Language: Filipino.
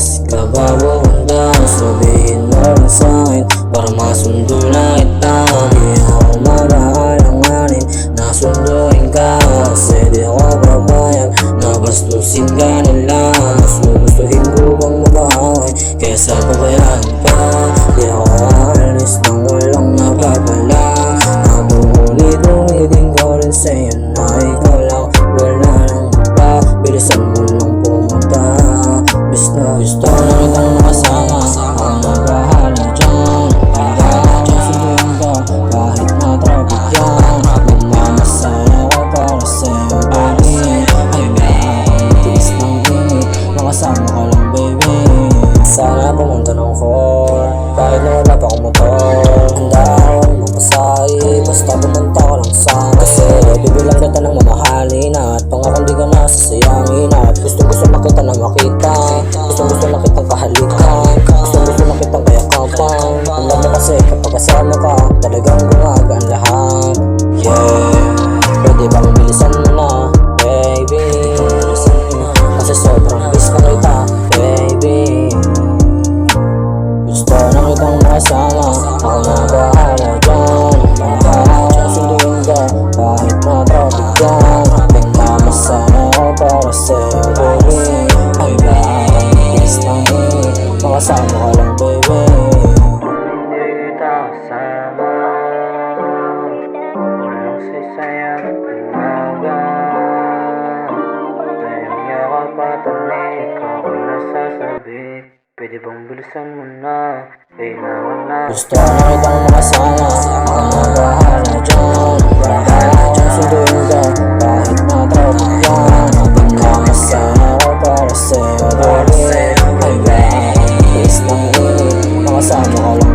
oras ka ba pupunta? Sabihin mo rin sa'kin para masundo na kita. Di ako mag-aalanganin na sunduin ka, kasi di ako papayag na bastusin ka nila. Mas gugustuhin ko bang mabahay kesa pabayaan ka. Di ako aalis nang walang napapala. Nabuhulit-ulitin ko rin sa'yo na ikaw lang, wala nang iba. Bilisan mo lang pumunta. Gusto na kitang makasama, ako na bahala dyan. Sunduin ka kahit na traffic yan. Magmamasaya ako para sa'yo baby. Ay tiis ng init, makasama ka lang baby. Sana pumunta ng 4 kahit na wala pa akong motor. Handa akong mapasahe basta pumunta ka lang sana. Kasi bibilang kita ng mamahalin at pangakong di ka nasasayangin. At gusto na kita na makita, gusto na kitang kahalikan, gusto na kitang kayakapan. Alam mo kasi kapag kasama ka talagang gumagaan lahat. Yeah, pwede ba mabilisan mo na baby? Kasi sobrang miss na kita baby. Gusto na kitang makasama, ako na bahala dyan. Sunduin ka kahit na traffic yan. Nagmamasaya ako para sa'yo baby. Ay tiis ng init, makasama ka lang baby. Hindi kita kasama, walang sisayang umaga. Tayong yakap at ulit ako'y nasasabik. Pwede bang bilisan mo na, kailangan na. Gusto na kitang makasama, ako na bahala dyan. Sunduin ka kahit na traffic yan. Nagmamasaya ako para sa'yo baby. Ay tiis ng init, makasama ka lang